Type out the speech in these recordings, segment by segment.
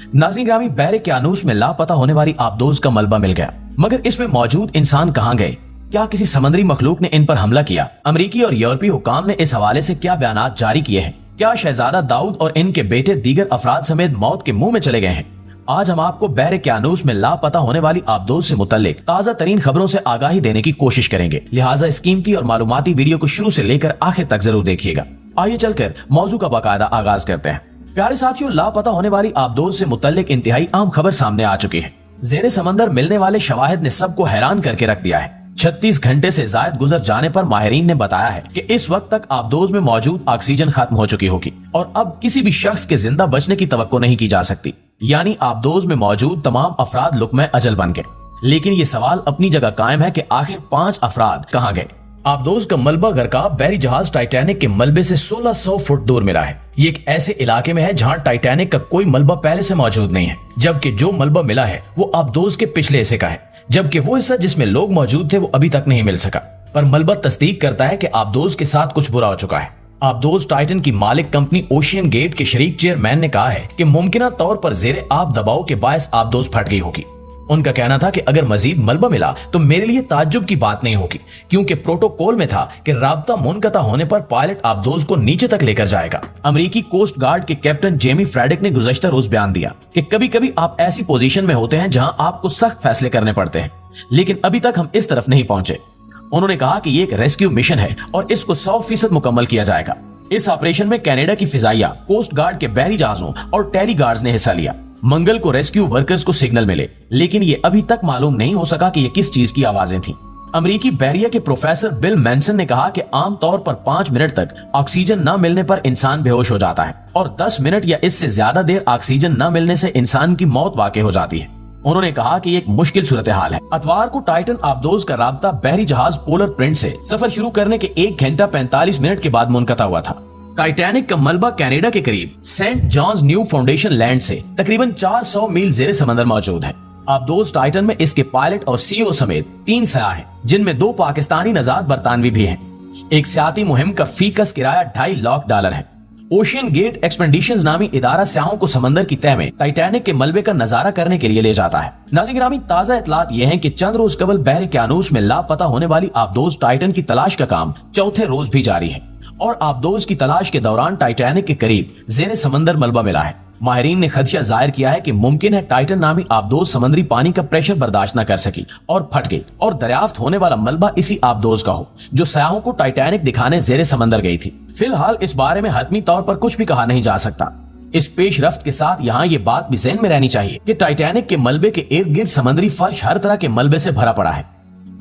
नाज़रीन ग्रामी, बहरे क्यानूस में लापता होने वाली आबदोज का मलबा मिल गया, मगर इसमें मौजूद इंसान कहाँ गए? क्या किसी समुद्री मखलूक ने इन पर हमला किया? अमेरिकी और यूरोपीय हुकाम ने इस हवाले से क्या बयानात जारी किए हैं? क्या शहजादा दाऊद और इनके बेटे दीगर अफराद समेत मौत के मुंह में चले गए हैं? आज हम आपको बहरे क्यानूस में लापता होने वाली आबदोज से मुतल्लिक ताजा तरीन खबरों से आगाही देने की कोशिश करेंगे, लिहाजा इस कीमती और मालूमाती वीडियो को शुरू से लेकर आखिर तक जरूर देखिएगा। आइए चलकर मौजू का बाकायदा आगाज करते हैं। प्यारे साथियों, लापता होने वाली आबदोज से मुतल्लिक इंतहाई आम खबर सामने आ चुकी है। जेरे समंदर मिलने वाले शवाहिद ने सबको हैरान करके रख दिया है। 36 घंटे से जायद गुजर जाने पर माहिरीन ने बताया है कि इस वक्त तक आबदोज में मौजूद ऑक्सीजन खत्म हो चुकी होगी और अब किसी भी शख्स के जिंदा बचने की तवक्को नहीं की जा सकती। यानी आबदोज में मौजूद तमाम अफराद लुक़्मा अजल बन गए। लेकिन ये सवाल अपनी जगह कायम है कि आखिर 5 अफराद कहाँ गए? आबदोज का मलबा गरकाब बहरी जहाज टाइटैनिक के मलबे से 1600 फुट दूर मिला है। ये एक ऐसे इलाके में है जहाँ टाइटैनिक का कोई मलबा पहले से मौजूद नहीं है, जबकि जो मलबा मिला है वो आबदोज के पिछले हिस्से का है, जबकि वो हिस्सा जिसमें लोग मौजूद थे वो अभी तक नहीं मिल सका। पर मलबा तस्दीक करता है कि आबदोज के साथ कुछ बुरा हो चुका है। आबदोज टाइटन की मालिक कंपनी ओशियन गेट के शरीक चेयरमैन ने कहा है कि मुमकिना तौर पर जेरे आब दबाव के बायस आबदोज फट गई होगी। उनका कहना था कि अगर मजीद मलबा मिला तो मेरे लिए ताज्जुब की बात नहीं होगी, क्योंकि प्रोटोकॉल में था कि राब्ता मुनक़ता होने पर पायलट आबदोज को नीचे तक लेकर जाएगा। अमेरिकी कोस्ट गार्ड के कैप्टन जेमी फ्रेडिक ने गुज़श्ता रोज बयान दिया कि कभी कभी आप ऐसी पोजीशन में होते हैं जहां आपको सख्त फैसले करने पड़ते हैं, लेकिन अभी तक हम इस तरफ नहीं पहुंचे। उन्होंने कहा कि ये एक रेस्क्यू मिशन है और इसको 100% मुकम्मल किया जाएगा। इस ऑपरेशन में कनाडा की फिजाइया, कोस्ट गार्ड के बहरी जहाजों और टेली गार्ड्स ने हिस्सा लिया। मंगल को रेस्क्यू वर्कर्स को सिग्नल मिले, लेकिन ये अभी तक मालूम नहीं हो सका कि ये किस चीज की आवाजें थीं। अमेरिकी बहरिया के प्रोफेसर बिल मैनसन ने कहा कि आमतौर पर 5 मिनट तक ऑक्सीजन न मिलने पर इंसान बेहोश हो जाता है और 10 मिनट या इससे ज्यादा देर ऑक्सीजन न मिलने से इंसान की मौत वाक़ई हो जाती है। उन्होंने कहा कि ये एक मुश्किल सूरत हाल है। इतवार को टाइटन आबदोज का राब्ता बहरी जहाज पोलर प्रिंस से सफर शुरू करने के 1 घंटा 45 मिनट के बाद मुनक़ता हुआ था। टाइटैनिक का मलबा कनाडा के करीब Saint John's Newfoundland से तकरीबन 400 मील जेरे समंदर मौजूद है। आबदोज टाइटन में इसके पायलट और सीईओ समेत 3 सयाह हैं, जिनमें 2 पाकिस्तानी नजाद बरतानवी भी हैं। एक सियाती मुहिम का फीकस किराया $2.5 लाख है। ओशियन गेट एक्सपेडिशंस नामी इदारा सयाहों को समंदर की तह में टाइटैनिक के मलबे का नजारा करने के लिए ले जाता है। नाज़रीन गिरामी, ताजा इतलात ये हैं कि चंद रोज कबल बहरे क्यानूस में लापता होने वाली आबदोज टाइटन की तलाश का काम चौथे रोज भी जारी है और आबदोज की तलाश के दौरान टाइटैनिक के करीब जेरे समंदर मलबा मिला है। माहिरीन ने खदशा जाहिर किया है कि मुमकिन है टाइटन नामी आबदोज समुद्री पानी का प्रेशर बर्दाश्त न कर सकी और फट गई और दरियाफ्त होने वाला मलबा इसी आबदोज का हो जो सयाहों को टाइटैनिक दिखाने जेरे समंदर गई थी। फिलहाल इस बारे में हतमी तौर पर कुछ भी कहा नहीं जा सकता। इस पेश रफ्त के साथ यहाँ ये बात भी ज़हन में रहनी चाहिए कि टाइटैनिक के मलबे के इर्द गिर्द समुद्री फर्श हर तरह के मलबे से भरा पड़ा है।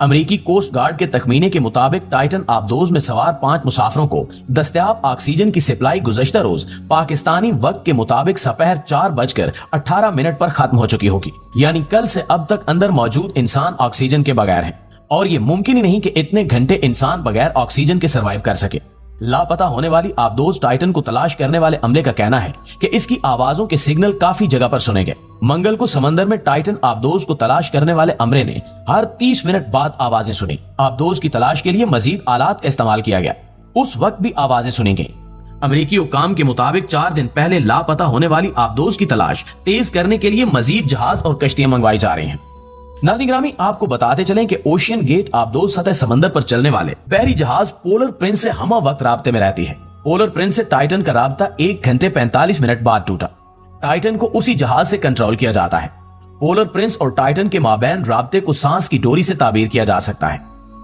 अमेरिकी कोस्ट गार्ड के तखमीने के मुताबिक टाइटन आबदोज में सवार 5 मुसाफिरों को दस्तयाब ऑक्सीजन की सप्लाई गुज़श्ता रोज पाकिस्तानी वक्त के मुताबिक सपहर 4:18 पर खत्म हो चुकी होगी। यानी कल से अब तक अंदर मौजूद इंसान ऑक्सीजन के बगैर है और ये मुमकिन ही नहीं कि इतने घंटे इंसान बगैर ऑक्सीजन के सर्वाइव कर सके। लापता होने वाली आबदोज टाइटन को तलाश करने वाले अमले का कहना है कि इसकी आवाजों के सिग्नल काफी जगह पर सुने गए। मंगल को समंदर में टाइटन आबदोज को तलाश करने वाले अमले ने हर 30 मिनट बाद आवाजें सुनी। आबदोज की तलाश के लिए मजीद आलात का इस्तेमाल किया गया। उस वक्त भी आवाजें सुनी गई। अमेरिकी हुकाम के मुताबिक 4 दिन पहले लापता होने वाली आबदोज की तलाश तेज करने के लिए मजीद जहाज और कश्तियां मंगवाई जा रही हैं। नाज़रीन गिरामी, आपको बताते चलें कि ओशियन गेट आबदोज सतह समंदर पर चलने वाले बहरी जहाज पोलर प्रिंस से हमा वक्त राब्ते में रहती है। पोलर प्रिंस से टाइटन का राब्ता 1 घंटे 45 मिनट बाद टूटा। टाइटन को उसी जहाज से कंट्रोल किया जाता है। पोलर प्रिंस और टाइटन के माबैन राब्ते को सांस की डोरी से ताबीर किया जा सकता है।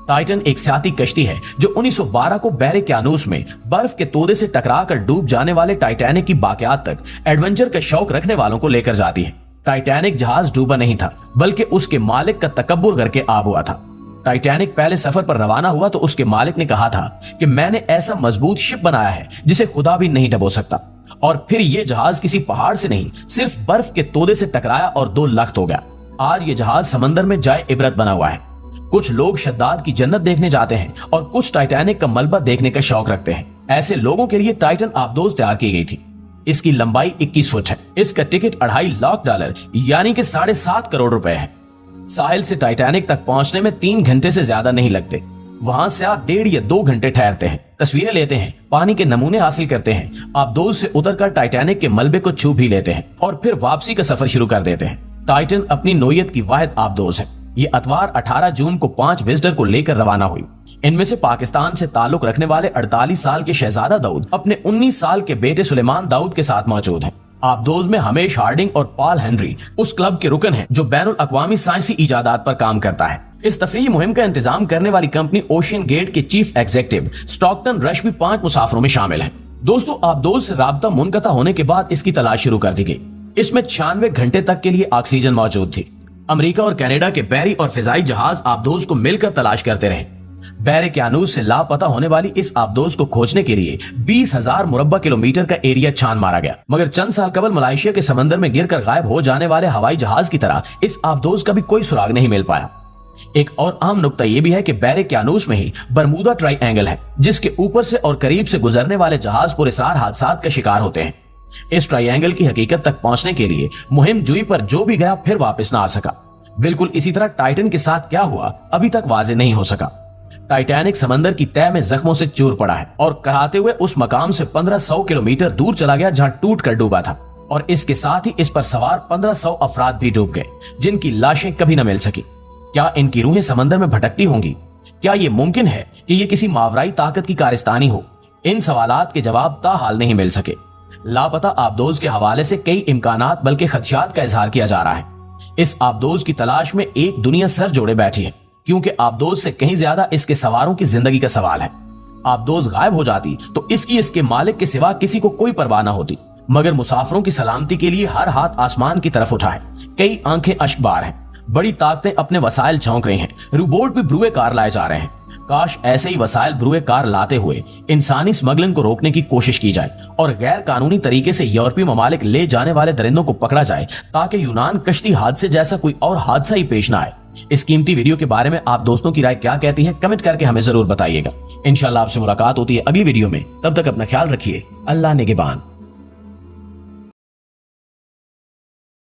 टाइटन एक सियाती कश्ती है जो 1912 को बहरे क्यानूस में बर्फ के तोदे से टकरा कर डूब जाने वाले टाइटैनिक की बाकियात तक एडवेंचर का शौक रखने वालों को लेकर जाती है। टाइटैनिक जहाज डूबा नहीं था, बल्कि उसके मालिक का तकब्बुर करके आब हुआ था। टाइटैनिक पहले सफर पर रवाना हुआ तो उसके मालिक ने कहा था कि मैंने ऐसा मजबूत शिप बनाया है जिसे खुदा भी नहीं डबो सकता, और फिर ये जहाज किसी पहाड़ से नहीं सिर्फ बर्फ के तोदे से टकराया और 2 लख्त हो गया। आज ये जहाज समंदर में जाए इबरत बना हुआ है। कुछ लोग शद्दाद की जन्नत देखने जाते हैं और कुछ टाइटैनिक का मलबा देखने का शौक रखते हैं। ऐसे लोगों के लिए टाइटन आबदोज तैयार की गई थी। इसकी लंबाई 21 फुट है। इसका टिकट $2.5 लाख यानी कि 7.5 करोड़ रुपए है। साहिल से टाइटैनिक तक पहुंचने में 3 घंटे से ज्यादा नहीं लगते। वहां से आप 1.5 या 2 घंटे ठहरते हैं, तस्वीरें लेते हैं, पानी के नमूने हासिल करते हैं, आबदोज से उतरकर टाइटैनिक के मलबे को छू भी लेते हैं और फिर वापसी का सफर शुरू कर देते हैं। टाइटन अपनी नोयत की वाहिद आबदोज है। ये अतवार 18 जून को 5 विजिटर को लेकर रवाना हुई। इनमें से पाकिस्तान से ताल्लुक रखने वाले 48 साल के शहजादा दाऊद अपने 19 साल के बेटे सुलेमान दाऊद के साथ मौजूद हैं। आबदोज में हमेश हार्डिंग और पॉल हेनरी उस क्लब के रुकन हैं जो बैनुल अक़वामी साइंसी इजादात पर काम करता है। इस तफरीही मुहिम का इंतजाम करने वाली कंपनी ओशियन गेट के चीफ एग्जीक्यूटिव स्टॉकटन रश भी 5 मुसाफिरों में शामिल है। दोस्तों, आबदोज से राब्ता मुनक़ता होने के बाद इसकी तलाश शुरू कर दी गई। इसमें 96 घंटे तक के लिए ऑक्सीजन मौजूद थी। अमेरिका और कनाडा के बहरी और फिजाई जहाज आबदोज को मिलकर तलाश करते रहे। बहरे क्यानूस से लापता होने वाली इस आबदोज को खोजने के लिए 20,000 मुरब्बा किलोमीटर का एरिया छान मारा गया, मगर चंद साल कबल मलेशिया के समंदर में गिरकर गायब हो जाने वाले हवाई जहाज की तरह इस आबदोज का भी कोई सुराग नहीं मिल पाया। एक और आम नुक्ता यह भी है कि बहरे क्यानूस में ही बरमूदा ट्राइएंगल है, जिसके ऊपर से और करीब से गुजरने वाले जहाज पुरस्कार हादसात का शिकार होते हैं। इस ट्राइएंगल की हकीकत तक पहुंचने के लिए मुहिम जुई पर जो भी गया फिर वापस ना आ सका। बिल्कुल इसी तरह टाइटन के साथ क्या हुआ अभी तक वाजे नहीं हो सका। टाइटैनिक समंदर की तह में जख्मों से चूर पड़ा है और कराते हुए उस मकाम से 1500 किलोमीटर दूर चला गया जहां टूट कर डूबा था, और इसके साथ ही इस पर सवार 1500 अफराद भी डूब गए जिनकी लाशें कभी न मिल सकी। क्या इनकी रूहें समंदर में भटकती होंगी? क्या ये मुमकिन है कि ये किसी मावराई ताकत की कारस्तानी हो? इन सवालात के जवाब ताहाल नहीं मिल सके। लापता आबदोज के हवाले से कई इम्कानात बल्कि खदशात का इजहार किया जा रहा है। इस आबदोज की तलाश में एक दुनिया सर जोड़े बैठी है, क्योंकि आबदोज से कहीं ज्यादा इसके सवारों की जिंदगी का सवाल है। आबदोज गायब हो जाती तो इसके मालिक के सिवा किसी को कोई परवाह न होती, मगर मुसाफिरों की सलामती के लिए हर हाथ आसमान की तरफ उठा है। कई आंखें अश्कबार हैं, बड़ी ताकतें अपने वसाइल झोंक रही हैं, रोबोट भी ब्रुए कार लाए जा रहे हैं। काश ऐसे ही वसाइल ब्रुए कार लाते हुए इंसानी स्मगलिंग को रोकने की कोशिश की जाए और गैर कानूनी तरीके से यूरोपीय ममालिक ले जाने वाले दरिंदों को पकड़ा जाए, ताकि यूनान कश्ती हादसे जैसा कोई और हादसा ही पेश ना आए। इस कीमती वीडियो के बारे में आप दोस्तों की राय क्या कहती है, कमेंट करके हमें जरूर बताइएगा। इंशाल्लाह आपसे मुलाकात होती है अगली वीडियो में। तब तक अपना ख्याल रखिए। अल्लाह निगहबान।